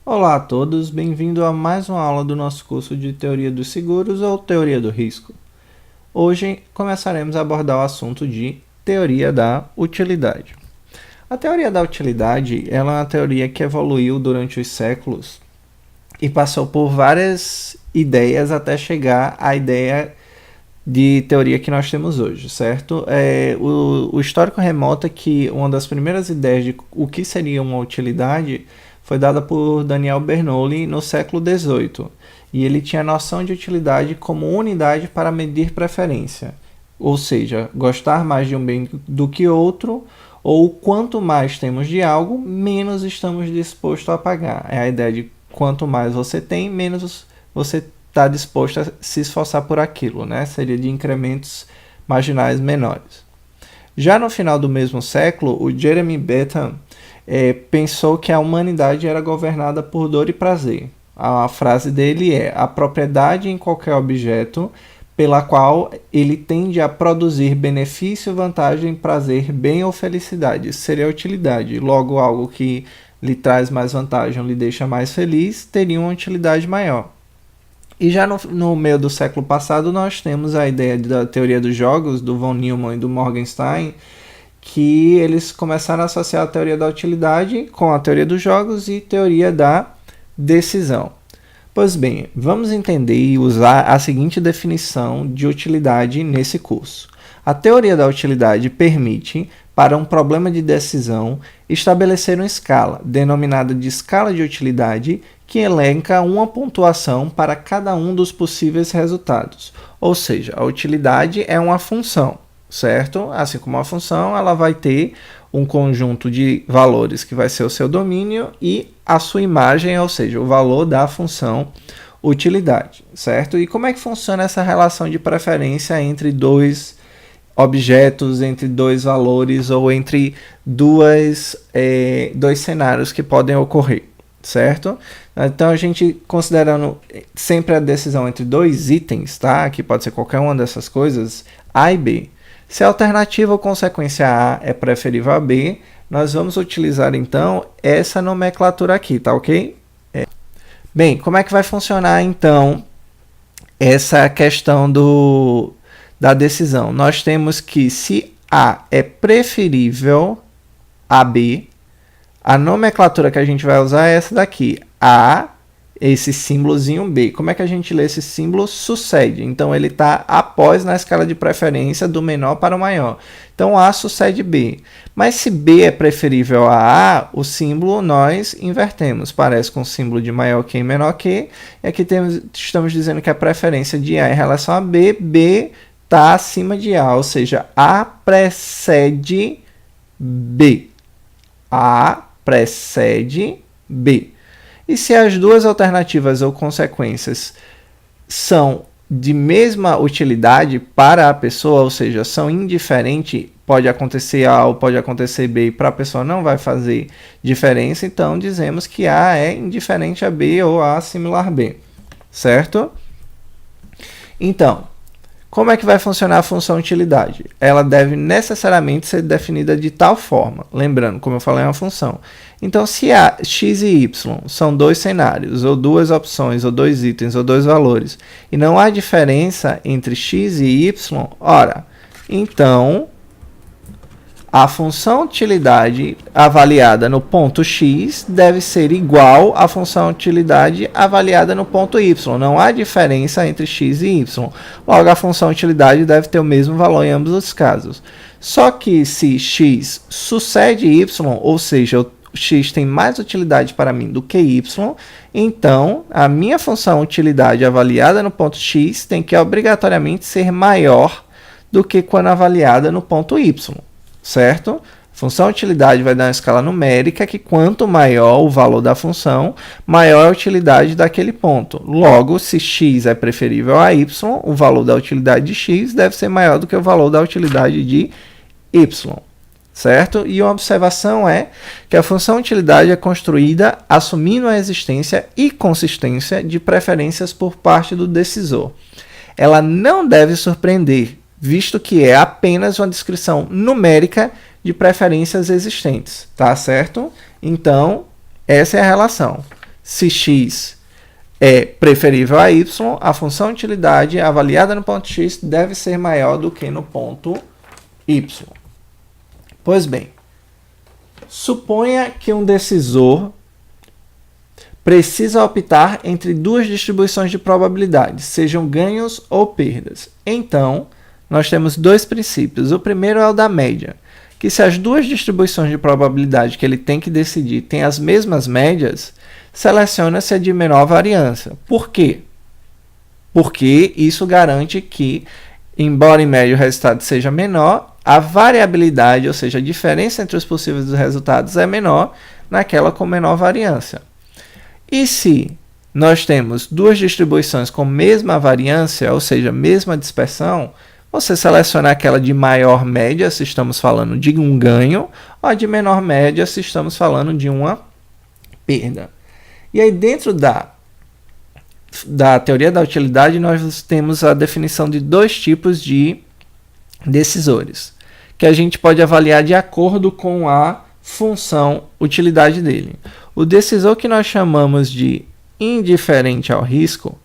Olá a todos, bem-vindo a mais uma aula do nosso curso de Teoria dos Seguros ou Teoria do Risco. Hoje começaremos a abordar o assunto de Teoria da Utilidade. A teoria da utilidade ela é uma teoria que evoluiu durante os séculos e passou por várias ideias até chegar à ideia de teoria que nós temos hoje, certo? O histórico remonta que uma das primeiras ideias de o que seria uma utilidade foi dada por Daniel Bernoulli no século XVIII, e ele tinha a noção de utilidade como unidade para medir preferência, ou seja, gostar mais de um bem do que outro, ou quanto mais temos de algo, menos estamos dispostos a pagar. É a ideia de quanto mais você tem, menos você está disposto a se esforçar por aquilo, né? Seria de incrementos marginais menores. Já no final do mesmo século, o Jeremy Bentham pensou que a humanidade era governada por dor e prazer. A frase dele é: a propriedade em qualquer objeto pela qual ele tende a produzir benefício, vantagem, prazer, bem ou felicidade. Seria a utilidade. Logo, algo que lhe traz mais vantagem ou lhe deixa mais feliz teria uma utilidade maior. E já no meio do século passado nós temos a ideia da teoria dos jogos, do von Neumann e do Morgenstern, que eles começaram a associar a teoria da utilidade com a teoria dos jogos e teoria da decisão. Pois bem, vamos entender e usar a seguinte definição de utilidade nesse curso. A teoria da utilidade permite, para um problema de decisão, estabelecer uma escala, denominada de escala de utilidade, que elenca uma pontuação para cada um dos possíveis resultados. Ou seja, a utilidade é uma função, certo? Assim como a função, ela vai ter um conjunto de valores que vai ser o seu domínio e a sua imagem, ou seja, o valor da função utilidade, certo? E como é que funciona essa relação de preferência entre dois objetos, entre dois valores ou entre dois cenários que podem ocorrer, certo? Então a gente considerando sempre a decisão entre dois itens, tá? Que pode ser qualquer uma dessas coisas, A e B. Se a alternativa ou consequência A é preferível a B, nós vamos utilizar então essa nomenclatura aqui, tá ok? Bem, como é que vai funcionar então essa questão da decisão? Nós temos que se A é preferível a B, a nomenclatura que a gente vai usar é essa daqui, A, esse símbolozinho B. Como é que a gente lê esse símbolo? Sucede. Então, ele está após na escala de preferência do menor para o maior. Então, A sucede B. Mas se B é preferível a A, o símbolo nós invertemos. Parece com o símbolo de maior que e menor que. E aqui estamos dizendo que a preferência de A em relação a B, B está acima de A. Ou seja, A precede B. A precede B. E se as duas alternativas ou consequências são de mesma utilidade para a pessoa, ou seja, são indiferentes, pode acontecer A ou pode acontecer B, e para a pessoa não vai fazer diferença, então dizemos que A é indiferente a B ou A similar a B, certo? Então, como é que vai funcionar a função utilidade? Ela deve necessariamente ser definida de tal forma. Lembrando, como eu falei, é uma função. Então, se a x e y são dois cenários, ou duas opções, ou dois itens, ou dois valores, e não há diferença entre x e y, ora, então a função utilidade avaliada no ponto x deve ser igual à função utilidade avaliada no ponto y. Não há diferença entre x e y. Logo, a função utilidade deve ter o mesmo valor em ambos os casos. Só que se x sucede y, ou seja, o x tem mais utilidade para mim do que y, então a minha função utilidade avaliada no ponto x tem que obrigatoriamente ser maior do que quando avaliada no ponto y. Certo? Função utilidade vai dar uma escala numérica que quanto maior o valor da função, maior a utilidade daquele ponto. Logo, se x é preferível a y, o valor da utilidade de x deve ser maior do que o valor da utilidade de y. Certo? E uma observação é que a função utilidade é construída assumindo a existência e consistência de preferências por parte do decisor. Ela não deve surpreender, visto que é apenas uma descrição numérica de preferências existentes, tá certo? Então, essa é a relação. Se x é preferível a y, a função utilidade avaliada no ponto x deve ser maior do que no ponto y. Pois bem, suponha que um decisor precisa optar entre duas distribuições de probabilidade, sejam ganhos ou perdas. Então, nós temos dois princípios. O primeiro é o da média, que se as duas distribuições de probabilidade que ele tem que decidir têm as mesmas médias, seleciona-se a de menor variância. Por quê? Porque isso garante que, embora em média o resultado seja menor, a variabilidade, ou seja, a diferença entre os possíveis resultados é menor naquela com menor variância. E se nós temos duas distribuições com mesma variância, ou seja, mesma dispersão, você seleciona aquela de maior média, se estamos falando de um ganho, ou a de menor média, se estamos falando de uma perda. E aí, dentro da teoria da utilidade, nós temos a definição de dois tipos de decisores, que a gente pode avaliar de acordo com a função utilidade dele. O decisor que nós chamamos de indiferente ao risco,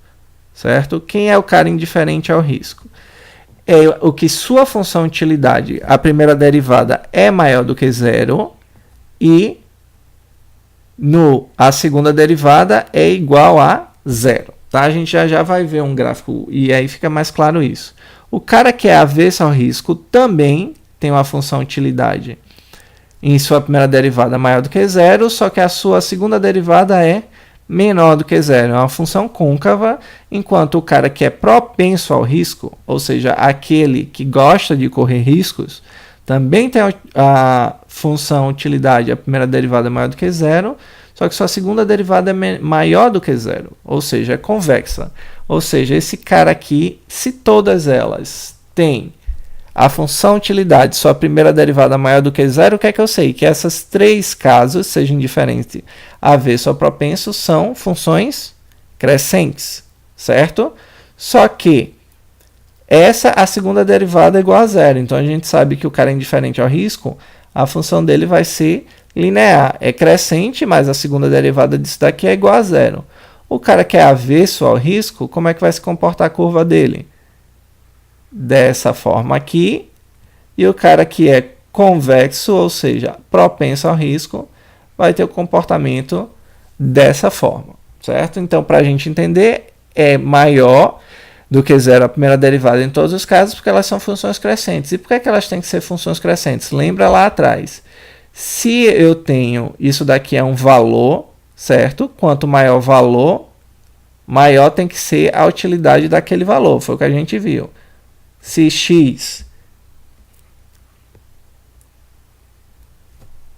certo? Quem é o cara indiferente ao risco? É o que sua função utilidade, a primeira derivada, é maior do que zero e a segunda derivada é igual a zero. Tá? A gente já vai ver um gráfico e aí fica mais claro isso. O cara que é avesso ao risco também tem uma função utilidade em sua primeira derivada maior do que zero, só que a sua segunda derivada é menor do que zero. É uma função côncava, enquanto o cara que é propenso ao risco, ou seja, aquele que gosta de correr riscos, também tem a função utilidade, a primeira derivada maior do que zero, só que sua segunda derivada é maior do que zero, ou seja, é convexa. Ou seja, esse cara aqui, se todas elas têm a função utilidade, sua primeira derivada maior do que zero, o que é que eu sei? Que esses três casos, sejam indiferente, avesso ou propenso, são funções crescentes, certo? Só que a segunda derivada é igual a zero, então a gente sabe que o cara é indiferente ao risco, a função dele vai ser linear, é crescente, mas a segunda derivada disso daqui é igual a zero. O cara que é avesso ao risco, como é que vai se comportar a curva dele? Dessa forma aqui, e o cara que é convexo, ou seja, propenso ao risco, vai ter o comportamento dessa forma, certo? Então, para a gente entender, é maior do que zero a primeira derivada em todos os casos, porque elas são funções crescentes. E por que elas têm que ser funções crescentes? Lembra lá atrás, se eu tenho, isso daqui é um valor, certo? Quanto maior o valor, maior tem que ser a utilidade daquele valor, foi o que a gente viu. Se x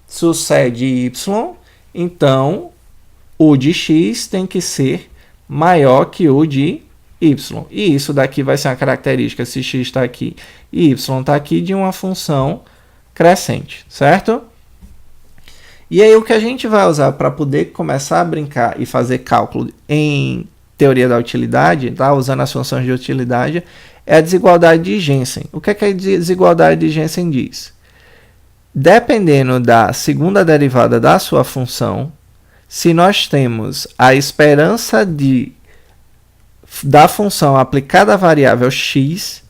sucede y, então o de x tem que ser maior que o de y. E isso daqui vai ser uma característica, se x está aqui e y está aqui, de uma função crescente, certo? E aí o que a gente vai usar para poder começar a brincar e fazer cálculo em teoria da utilidade, tá? Usando as funções de utilidade, é a desigualdade de Jensen. O que é que a desigualdade de Jensen diz? Dependendo da segunda derivada da sua função, se nós temos a esperança da função aplicada à variável x,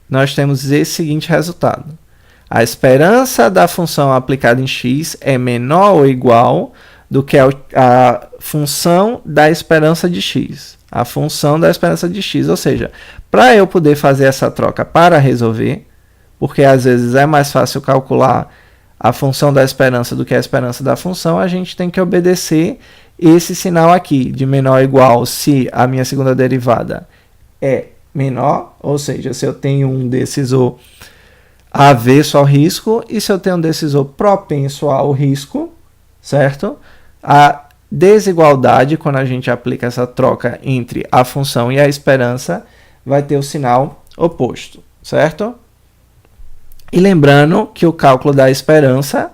nós temos esse seguinte resultado. A esperança da função aplicada em x é menor ou igual do que a função da esperança de x. A função da esperança de x, ou seja, para eu poder fazer essa troca para resolver, porque às vezes é mais fácil calcular a função da esperança do que a esperança da função, a gente tem que obedecer esse sinal aqui, de menor ou igual, se a minha segunda derivada é menor, ou seja, se eu tenho um decisor avesso ao risco e se eu tenho um decisor propenso ao risco, certo? A desigualdade, quando a gente aplica essa troca entre a função e a esperança, vai ter o sinal oposto, certo? E lembrando que o cálculo da esperança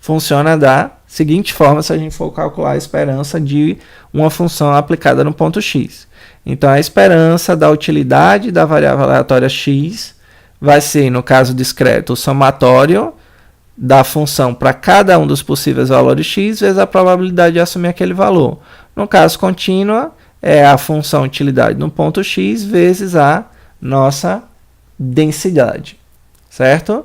funciona da seguinte forma se a gente for calcular a esperança de uma função aplicada no ponto x. Então, a esperança da utilidade da variável aleatória x vai ser, no caso discreto, o somatório da função para cada um dos possíveis valores x vezes a probabilidade de assumir aquele valor. No caso contínua, é a função utilidade no ponto x vezes a nossa densidade, certo?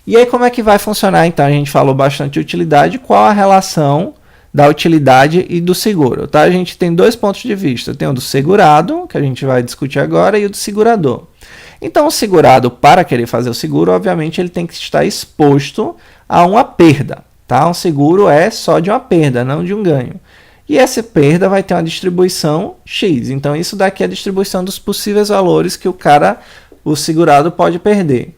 E aí como é que vai funcionar? Então a gente falou bastante de utilidade, qual a relação da utilidade e do seguro, tá? A gente tem dois pontos de vista, tem o do segurado, que a gente vai discutir agora, e o do segurador. Então o segurado, para querer fazer o seguro, obviamente ele tem que estar exposto a uma perda, tá? Um seguro é só de uma perda, não de um ganho. E essa perda vai ter uma distribuição x, então isso daqui é a distribuição dos possíveis valores que o segurado pode perder.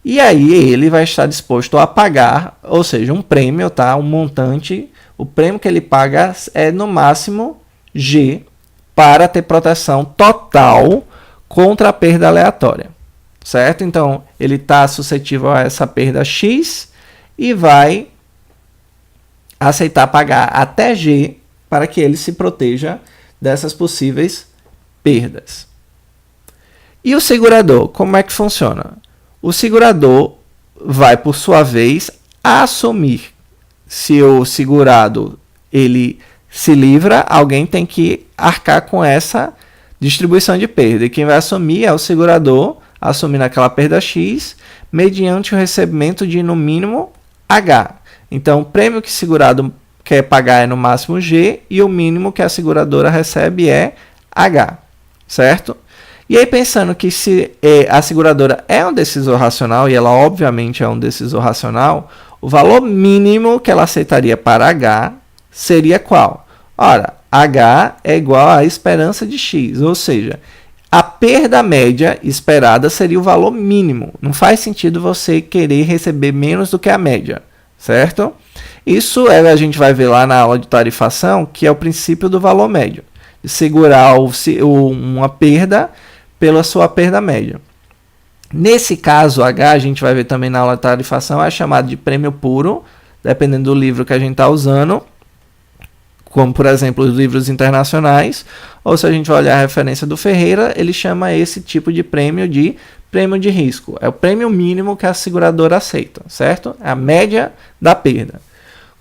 E aí ele vai estar disposto a pagar, ou seja, um prêmio, tá? Um montante, o prêmio que ele paga é no máximo G para ter proteção total contra a perda aleatória, certo? Então ele está suscetível a essa perda X e vai aceitar pagar até G para que ele se proteja dessas possíveis perdas. E o segurador, como é que funciona? O segurador vai, por sua vez, assumir. Se o segurado ele se livra, alguém tem que arcar com essa distribuição de perda. E quem vai assumir é o segurador, assumindo aquela perda X, mediante o recebimento de, no mínimo, H. Então, o prêmio que o segurado quer pagar é no máximo G e o mínimo que a seguradora recebe é H, certo? E aí, pensando que se a seguradora é um decisor racional, e ela obviamente é um decisor racional, o valor mínimo que ela aceitaria para H seria qual? Ora, H é igual à esperança de X, ou seja, a perda média esperada seria o valor mínimo. Não faz sentido você querer receber menos do que a média, certo? Isso a gente vai ver lá na aula de tarifação, que é o princípio do valor médio, de segurar uma perda pela sua perda média. Nesse caso, H, a gente vai ver também na aula de tarifação, é chamado de prêmio puro, dependendo do livro que a gente está usando, como, por exemplo, os livros internacionais, ou se a gente vai olhar a referência do Ferreira, ele chama esse tipo de prêmio de risco. É o prêmio mínimo que a seguradora aceita, certo? É a média da perda.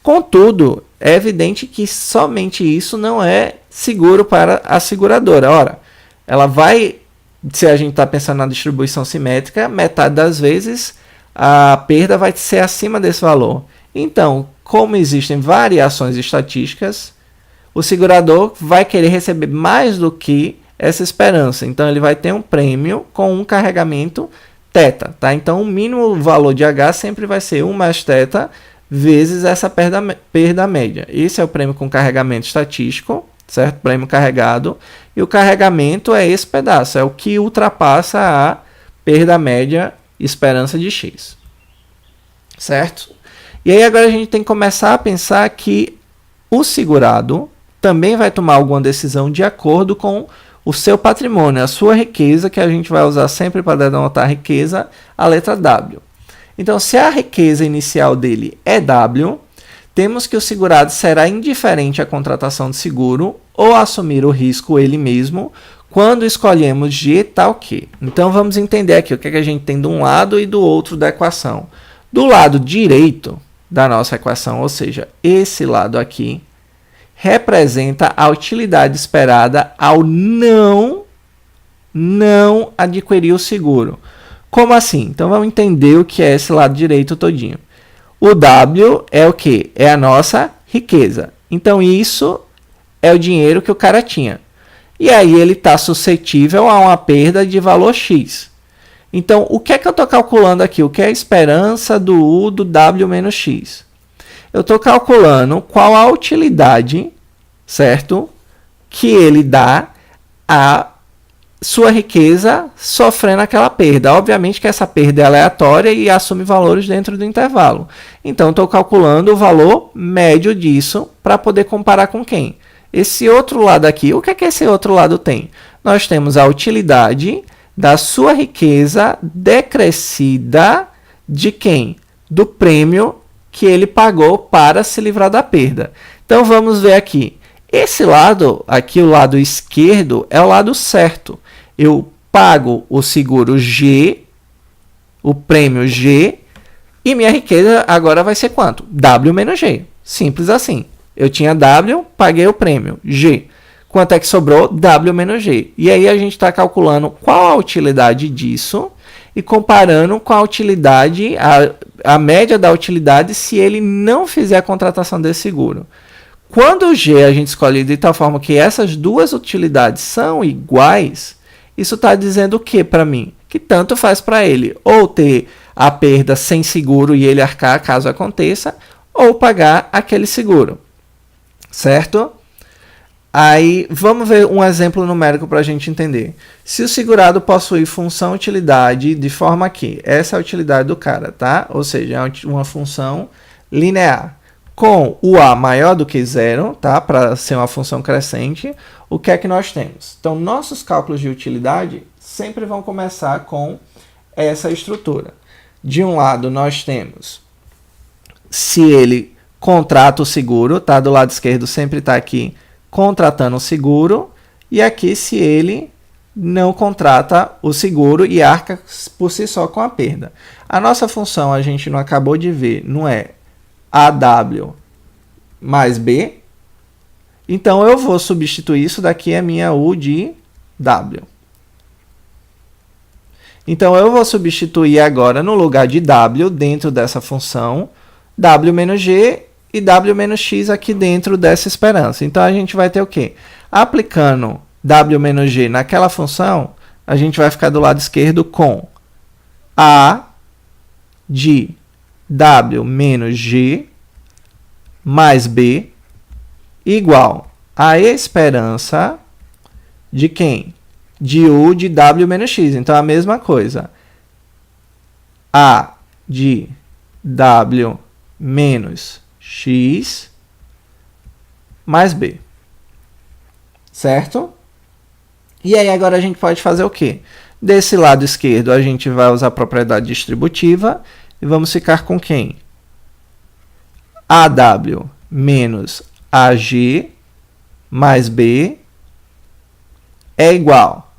Contudo, é evidente que somente isso não é seguro para a seguradora. Ora, ela vai, se a gente está pensando na distribuição simétrica, metade das vezes a perda vai ser acima desse valor. Então, como existem variações estatísticas, o segurador vai querer receber mais do que essa esperança. Então, ele vai ter um prêmio com um carregamento θ. Tá? Então, o mínimo valor de H sempre vai ser 1 mais θ vezes essa perda média. Esse é o prêmio com carregamento estatístico, certo? Prêmio carregado. E o carregamento é esse pedaço, é o que ultrapassa a perda média esperança de X. Certo? E aí agora a gente tem que começar a pensar que o segurado também vai tomar alguma decisão de acordo com o seu patrimônio, a sua riqueza, que a gente vai usar sempre para denotar a riqueza, a letra W. Então, se a riqueza inicial dele é W, temos que o segurado será indiferente à contratação de seguro ou assumir o risco ele mesmo quando escolhemos G tal que. Então, vamos entender aqui o que a gente tem de um lado e do outro da equação. Do lado direito da nossa equação, ou seja, esse lado aqui, representa a utilidade esperada ao não adquirir o seguro. Como assim? Então vamos entender o que é esse lado direito todinho. O W é o que? É a nossa riqueza. Então isso é o dinheiro que o cara tinha. E aí ele está suscetível a uma perda de valor X. Então o que é que eu estou calculando aqui? O que é a esperança do U do W menos X? Eu estou calculando qual a utilidade, certo? Que ele dá a sua riqueza sofrendo aquela perda. Obviamente que essa perda é aleatória e assume valores dentro do intervalo. Então, estou calculando o valor médio disso para poder comparar com quem? Esse outro lado aqui. O que é que esse outro lado tem? Nós temos a utilidade da sua riqueza decrescida de quem? Do prêmio que ele pagou para se livrar da perda. Então, vamos ver aqui. Esse lado, aqui o lado esquerdo, é o lado certo. Eu pago o seguro G, o prêmio G, E minha riqueza agora vai ser quanto? W menos G. Simples assim. Eu tinha W, paguei o prêmio. G. Quanto é que sobrou? W menos G. E aí a gente está calculando qual a utilidade disso e comparando com a utilidade, a média da utilidade, se ele não fizer a contratação desse seguro. Quando o G a gente escolhe de tal forma que essas duas utilidades são iguais, isso está dizendo o que para mim? Que tanto faz para ele ou ter a perda sem seguro e ele arcar caso aconteça, ou pagar aquele seguro. Certo? Aí, vamos ver um exemplo numérico para a gente entender. Se o segurado possui função utilidade de forma que, essa é a utilidade do cara, tá? Ou seja, é uma função linear. Com o A maior do que zero, tá? Para ser uma função crescente, o que é que nós temos? Então, nossos cálculos de utilidade sempre vão começar com essa estrutura. De um lado, nós temos se ele contrata o seguro, tá? Do lado esquerdo sempre está aqui contratando o seguro, e aqui se ele não contrata o seguro e arca por si só com a perda. A nossa função, a gente não acabou de ver, não é AW mais B? Então, eu vou substituir isso daqui, é minha U de W. Então, eu vou substituir agora, no lugar de W, dentro dessa função, W menos G e W menos X aqui dentro dessa esperança. Então, a gente vai ter o quê? Aplicando W menos G naquela função, a gente vai ficar do lado esquerdo com A de W menos G mais B igual a esperança de quem? De U de W menos X. Então, a mesma coisa. A de W menos X mais B. Certo? E aí, agora a gente pode fazer o quê? Desse lado esquerdo, a gente vai usar a propriedade distributiva e vamos ficar com quem? AW menos AG mais B é igual,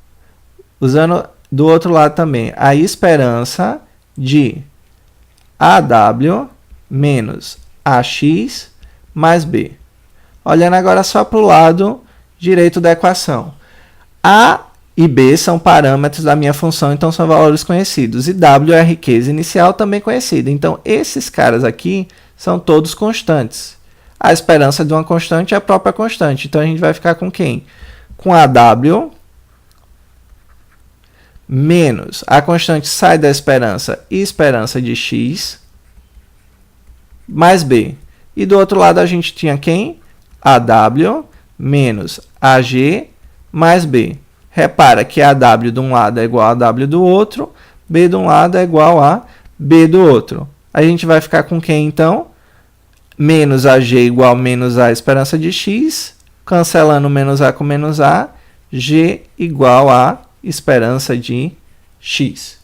usando do outro lado também, a esperança de AW menos AX mais B. Olhando agora só para o lado direito da equação. A e B são parâmetros da minha função, então são valores conhecidos. E W é a riqueza inicial, também conhecida. Então, esses caras aqui são todos constantes. A esperança de uma constante é a própria constante. Então, a gente vai ficar com quem? Com AW menos a constante sai da esperança e esperança de X mais B. E do outro lado a gente tinha quem? AW menos AG mais B. Repara que AW de um lado é igual a W do outro, B de um lado é igual a B do outro. A gente vai ficar com quem então? Menos AG igual a menos A esperança de X, cancelando menos A com menos A, G igual a esperança de X.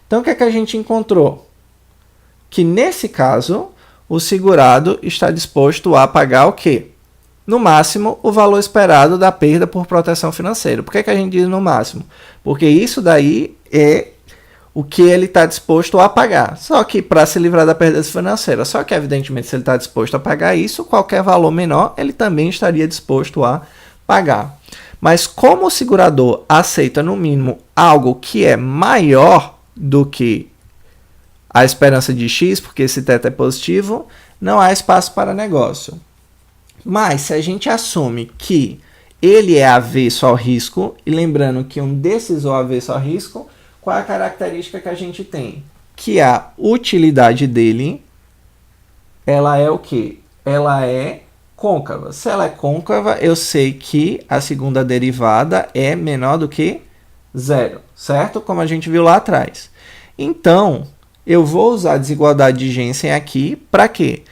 Então, o que é que a gente encontrou? Que nesse caso, o segurado está disposto a pagar o quê? No máximo, o valor esperado da perda por proteção financeira. Por que a gente diz no máximo? Porque isso daí é o que ele está disposto a pagar. Só que para se livrar da perda financeira. Só que, evidentemente, se ele está disposto a pagar isso, qualquer valor menor, ele também estaria disposto a pagar. Mas como o segurador aceita, no mínimo, algo que é maior do que a esperança de X, porque esse teto é positivo, não há espaço para negócio. Mas, se a gente assume que ele é avesso ao risco, e lembrando que um decisor avesso ao risco, qual é a característica que a gente tem? Que a utilidade dele, ela é o quê? Ela é côncava. Se ela é côncava, eu sei que a segunda derivada é menor do que zero, certo? Como a gente viu lá atrás. Então, eu vou usar a desigualdade de Jensen aqui para quê?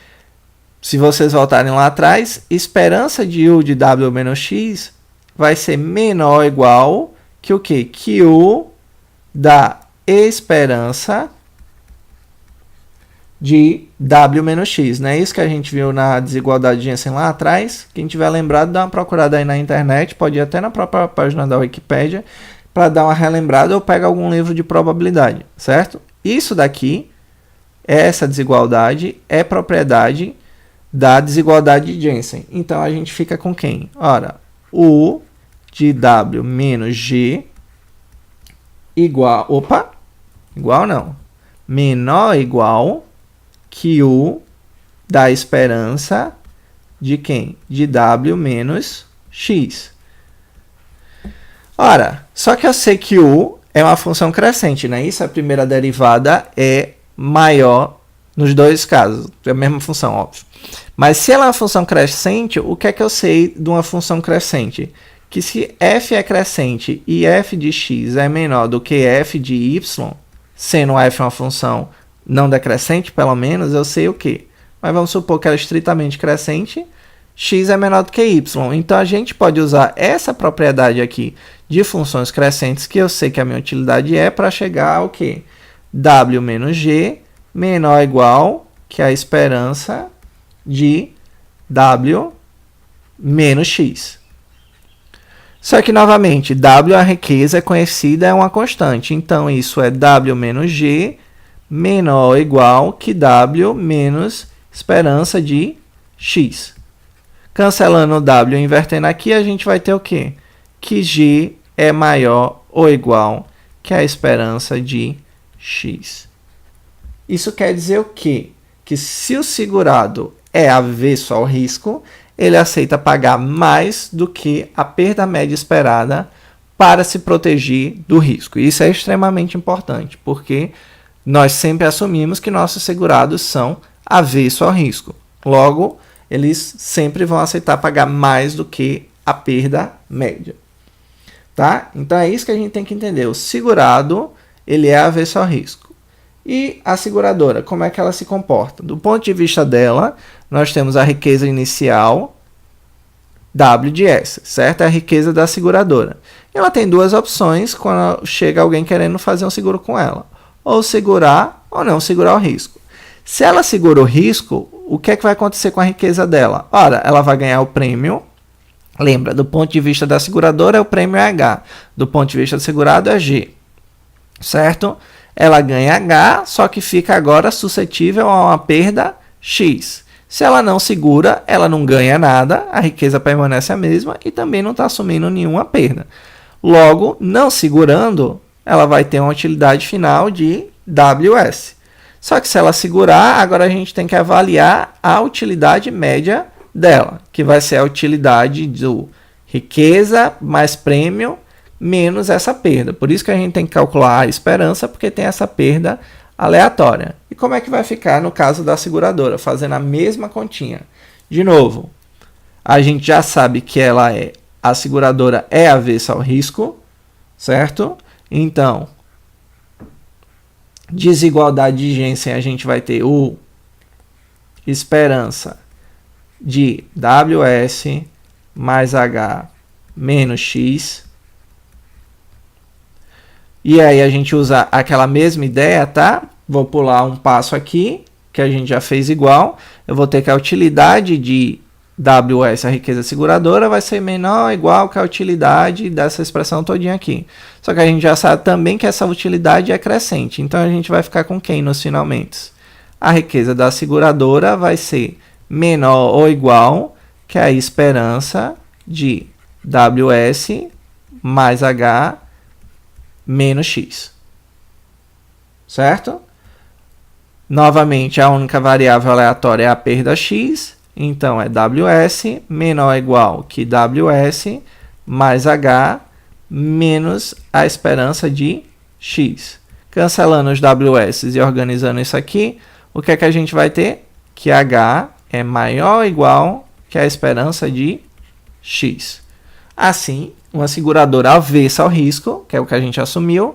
Se vocês voltarem lá atrás, esperança de U de W menos X vai ser menor ou igual que o quê? Que U da esperança de W menos X. Não é isso que a gente viu na desigualdade de Jensen lá atrás? Quem tiver lembrado, dá uma procurada aí na internet, pode ir até na própria página da Wikipédia, para dar uma relembrada ou pega algum livro de probabilidade, certo? Isso daqui essa desigualdade é propriedade da desigualdade de Jensen. Então, a gente fica com quem? Ora, U de W menos G igual... Opa! Igual não. Menor ou igual que U da esperança de quem? De W menos X. Ora, só que eu sei que U é uma função crescente, né? Isso, a primeira derivada é maior nos dois casos. É a mesma função, óbvio. Mas se ela é uma função crescente, o que é que eu sei de uma função crescente? Que se f é crescente e f de x é menor do que f de y, sendo f uma função não decrescente, pelo menos, eu sei o quê? Mas vamos supor que ela é estritamente crescente, x é menor do que y. Então, a gente pode usar essa propriedade aqui de funções crescentes, que eu sei que a minha utilidade é, para chegar ao quê? W menos g menor ou igual que a esperança de W menos X. Só que, novamente, W, a riqueza é conhecida, é uma constante. Então, isso é W menos G menor ou igual que W menos esperança de X. Cancelando o W e invertendo aqui, a gente vai ter o quê? Que G é maior ou igual que a esperança de X. Isso quer dizer o quê? Que se o segurado é avesso ao risco, ele aceita pagar mais do que a perda média esperada para se proteger do risco. Isso é extremamente importante, porque nós sempre assumimos que nossos segurados são avesso ao risco. Logo, eles sempre vão aceitar pagar mais do que a perda média. Tá? Então, é isso que a gente tem que entender. O segurado, ele é avesso ao risco. E a seguradora, como é que ela se comporta? Do ponto de vista dela, nós temos a riqueza inicial, W de S, certo? É a riqueza da seguradora. Ela tem duas opções quando chega alguém querendo fazer um seguro com ela. Ou segurar ou não segurar o risco. Se ela segura o risco, o que é que vai acontecer com a riqueza dela? Ora, ela vai ganhar o prêmio. Lembra, do ponto de vista da seguradora, o prêmio é H. Do ponto de vista do segurado, é G. Certo? Ela ganha H, só que fica agora suscetível a uma perda X. Se ela não segura, ela não ganha nada, a riqueza permanece a mesma e também não está assumindo nenhuma perda. Logo, não segurando, ela vai ter uma utilidade final de WS. Só que se ela segurar, agora a gente tem que avaliar a utilidade média dela, que vai ser a utilidade do riqueza mais prêmio menos essa perda. Por isso que a gente tem que calcular a esperança, porque tem essa perda aleatória. E como é que vai ficar no caso da seguradora? Fazendo a mesma continha. De novo, a gente já sabe que a seguradora é avessa ao risco, certo? Então, desigualdade de Jensen, a gente vai ter o esperança de WS mais H menos X. E aí a gente usa aquela mesma ideia, tá? Vou pular um passo aqui, que a gente já fez igual. Eu vou ter que a utilidade de WS, a riqueza seguradora, vai ser menor ou igual que a utilidade dessa expressão todinha aqui. Só que a gente já sabe também que essa utilidade é crescente. Então, a gente vai ficar com quem nos finalmente? A riqueza da seguradora vai ser menor ou igual que a esperança de WS mais H menos X. Certo? Novamente, a única variável aleatória é a perda X. Então, é WS menor ou igual que WS mais H menos a esperança de X. Cancelando os WS e organizando isso aqui, o que é que a gente vai ter? Que H é maior ou igual que a esperança de X. Assim, uma seguradora avessa ao risco, que é o que a gente assumiu,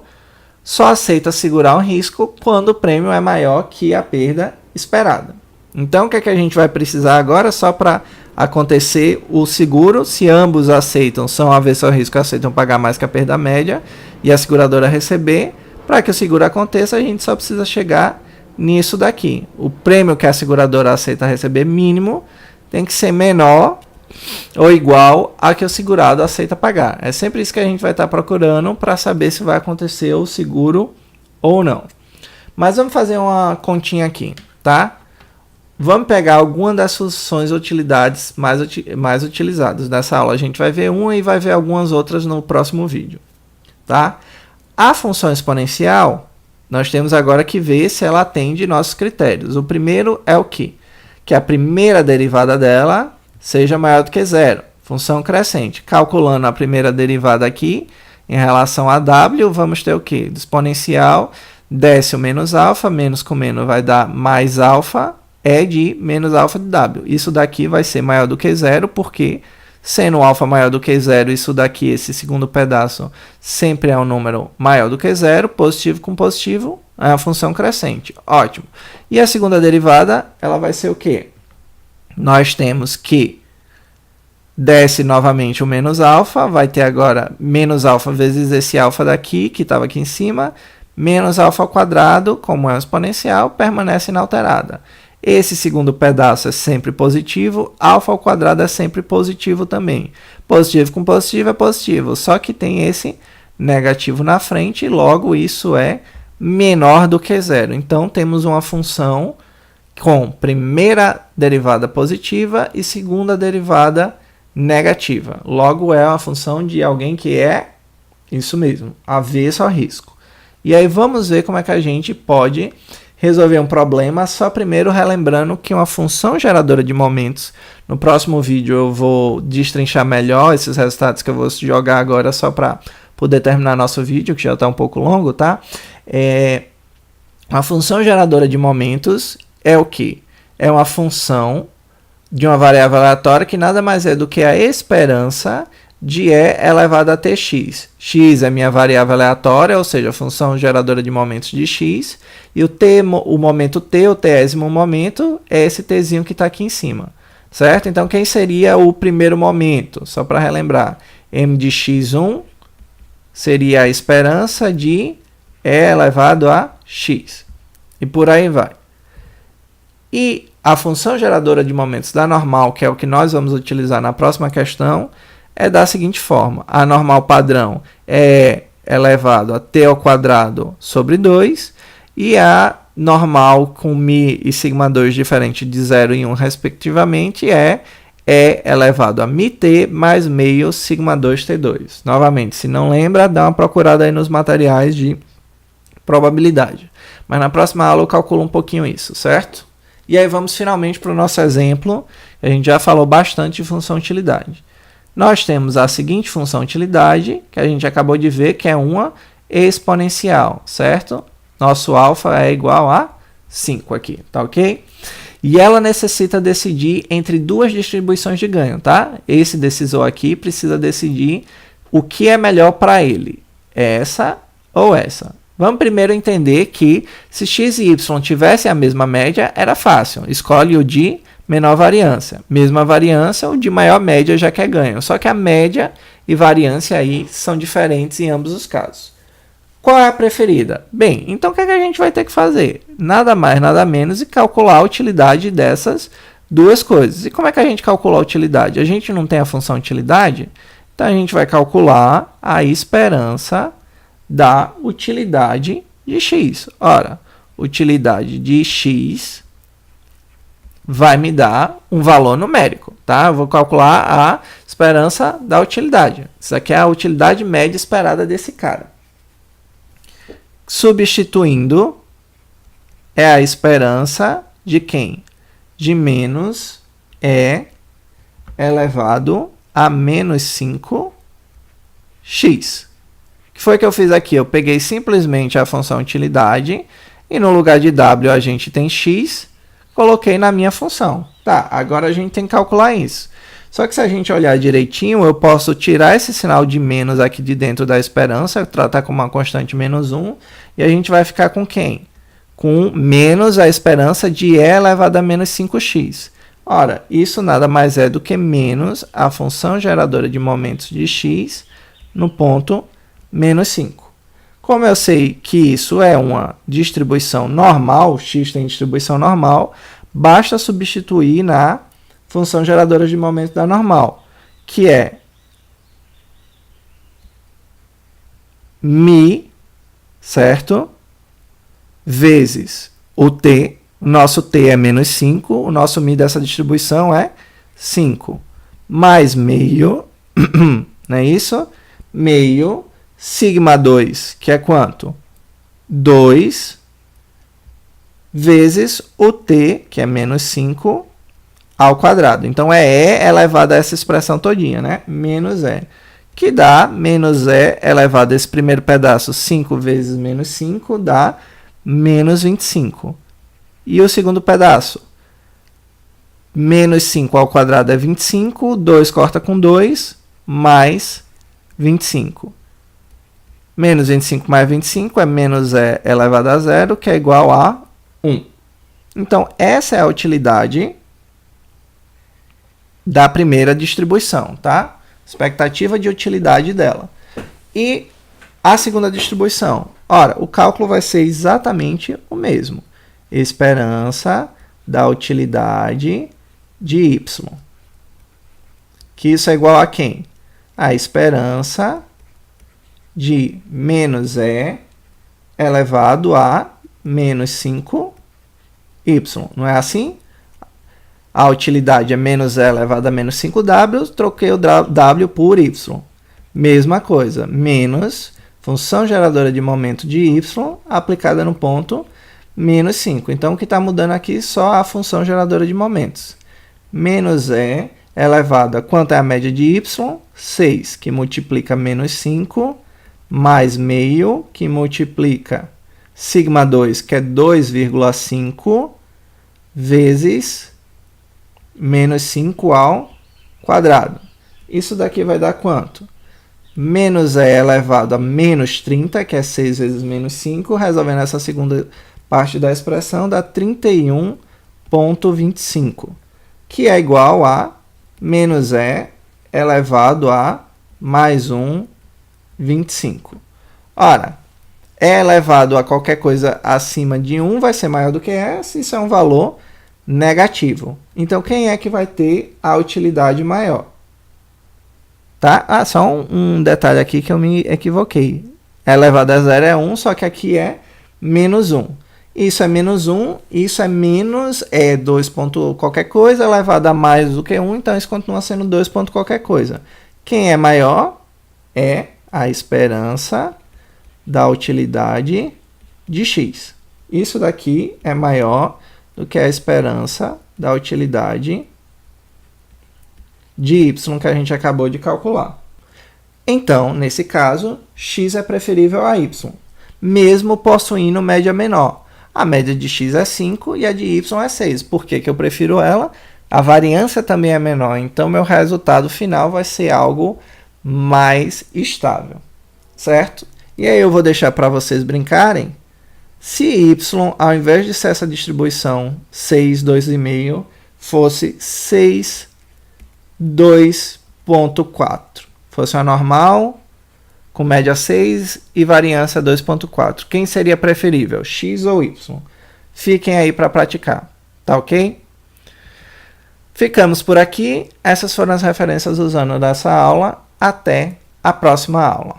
só aceita segurar o risco quando o prêmio é maior que a perda esperada. Então, o que é que a gente vai precisar agora? Só para acontecer o seguro, se ambos aceitam, são avessos ao risco, aceitam pagar mais que a perda média e a seguradora receber, para que o seguro aconteça, a gente só precisa chegar nisso daqui. O prêmio que a seguradora aceita receber mínimo tem que ser menor ou igual a que o segurado aceita pagar. É sempre isso que a gente vai estar procurando para saber se vai acontecer o seguro ou não. Mas vamos fazer uma continha aqui, tá? Vamos pegar algumas das funções utilidades mais utilizadas dessa aula. A gente vai ver uma e vai ver algumas outras no próximo vídeo, tá? A função exponencial, nós temos agora que ver se ela atende nossos critérios. O primeiro é o quê? Que a primeira derivada dela seja maior do que zero. Função crescente. Calculando a primeira derivada aqui, em relação a w, vamos ter o quê? Do exponencial, desce o menos alfa, menos com menos vai dar mais alfa, é de menos alfa de w. Isso daqui vai ser maior do que zero, porque sendo alfa maior do que zero, isso daqui, esse segundo pedaço, sempre é um número maior do que zero, positivo com positivo, é uma função crescente. Ótimo. E a segunda derivada, ela vai ser o quê? Nós temos que desce novamente o menos alfa, vai ter agora menos alfa vezes esse alfa daqui, que estava aqui em cima, menos alfa ao quadrado, como é um exponencial, permanece inalterada. Esse segundo pedaço é sempre positivo, alfa ao quadrado é sempre positivo também. Positivo com positivo é positivo, só que tem esse negativo na frente, e logo isso é menor do que zero. Então, temos uma função com primeira derivada positiva e segunda derivada negativa. Logo, é uma função de alguém que é isso mesmo, avesso ao risco. E aí, vamos ver como é que a gente pode resolver um problema, só primeiro relembrando que uma função geradora de momentos, no próximo vídeo eu vou destrinchar melhor esses resultados que eu vou jogar agora só para poder terminar nosso vídeo, que já está um pouco longo, tá? Uma função geradora de momentos é o quê? É uma função de uma variável aleatória que nada mais é do que a esperança de E elevado a tx. X é minha variável aleatória, ou seja, a função geradora de momentos de x, e o momento t, o tésimo momento, é esse tzinho que está aqui em cima, certo? Então, quem seria o primeiro momento? Só para relembrar, m de x1 seria a esperança de E elevado a x, e por aí vai. E a função geradora de momentos da normal, que é o que nós vamos utilizar na próxima questão, é da seguinte forma: a normal padrão é elevado a t ao quadrado sobre 2, e a normal com μ e σ2 diferente de 0 e 1 respectivamente é elevado a μt mais meio σ2t2. Novamente, se não lembra, dá uma procurada aí nos materiais de probabilidade. Mas na próxima aula eu calculo um pouquinho isso, certo? E aí vamos finalmente para o nosso exemplo. A gente já falou bastante de função utilidade. Nós temos a seguinte função utilidade, que a gente acabou de ver, que é uma exponencial, certo? Nosso alfa é igual a 5 aqui, tá ok? E ela necessita decidir entre duas distribuições de ganho, tá? Esse decisor aqui precisa decidir o que é melhor para ele, essa ou essa. Vamos primeiro entender que se x e y tivessem a mesma média, era fácil. Escolhe o de menor variância. Mesma variância, o de maior média já quer ganho. Só que a média e variância aí são diferentes em ambos os casos. Qual é a preferida? Bem, então o que é que a gente vai ter que fazer? Nada mais, nada menos e calcular a utilidade dessas duas coisas. E como é que a gente calcula a utilidade? A gente não tem a função utilidade, então a gente vai calcular a esperança da utilidade de x. Ora, utilidade de x vai me dar um valor numérico, tá? Eu vou calcular a esperança da utilidade. Isso aqui é a utilidade média esperada desse cara. Substituindo, é a esperança de quem? De menos E elevado a menos 5x. O que foi que eu fiz aqui? Eu peguei simplesmente a função utilidade e no lugar de w a gente tem x, coloquei na minha função. Tá, agora a gente tem que calcular isso. Só que se a gente olhar direitinho, eu posso tirar esse sinal de menos aqui de dentro da esperança, tratar como uma constante menos 1, e a gente vai ficar com quem? Com menos a esperança de E elevado a menos 5x. Ora, isso nada mais é do que menos a função geradora de momentos de x no ponto menos 5. Como eu sei que isso é uma distribuição normal, x tem distribuição normal, basta substituir na função geradora de momentos da normal, que é μ, certo? vezes o t. O nosso t é menos 5, o nosso mi dessa distribuição é 5. Mais meio, não é isso? Meio, sigma 2, que é quanto? 2, vezes o t, que é menos 5, ao quadrado. Então, é e elevado a essa expressão todinha, né? Menos e. Que dá menos e elevado a esse primeiro pedaço, 5 vezes menos 5, dá menos 25. E o segundo pedaço? Menos 5 ao quadrado é 25, 2 corta com 2, mais 25. Menos 25 mais 25 é menos e elevado a zero, que é igual a 1. Então, essa é a utilidade da primeira distribuição, tá? Expectativa de utilidade dela. E a segunda distribuição? Ora, o cálculo vai ser exatamente o mesmo. Esperança da utilidade de y. Que isso é igual a quem? A esperança de menos e elevado a menos 5y. Não é assim? A utilidade é menos e elevado a menos 5w, troquei o w por y. Mesma coisa, menos função geradora de momento de y aplicada no ponto menos 5. Então, o que está mudando aqui é só a função geradora de momentos. Menos e elevado a quanto é a média de y? 6, que multiplica menos 5, mais meio, que multiplica sigma 2, que é 2,5, vezes menos 5 ao quadrado. Isso daqui vai dar quanto? Menos e elevado a menos 30, que é 6 vezes menos 5, resolvendo essa segunda parte da expressão, dá 31,25, que é igual a menos e elevado a mais 1,25. Ora, e elevado a qualquer coisa acima de 1 vai ser maior do que essa, isso é um valor negativo. Então, quem é que vai ter a utilidade maior? Tá? Ah, só um detalhe aqui que eu me equivoquei. Elevado a zero é 1, só que aqui é menos 1. Isso é menos 1, isso é menos 2 ponto qualquer coisa, elevado a mais do que 1, então isso continua sendo 2 ponto qualquer coisa. Quem é maior é a esperança da utilidade de x. Isso daqui é maior do que a esperança da utilidade de y que a gente acabou de calcular. Então, nesse caso, x é preferível a y, mesmo possuindo média menor. A média de x é 5 e a de y é 6. Por que que eu prefiro ela? A variância também é menor, então meu resultado final vai ser algo mais estável, certo? E aí eu vou deixar para vocês brincarem. Se y, ao invés de ser essa distribuição 6, 2,5, fosse 6, 2,4. Fosse uma normal, com média 6 e variância 2,4. Quem seria preferível, x ou y? Fiquem aí para praticar, tá ok? Ficamos por aqui. Essas foram as referências usando dessa aula. Até a próxima aula.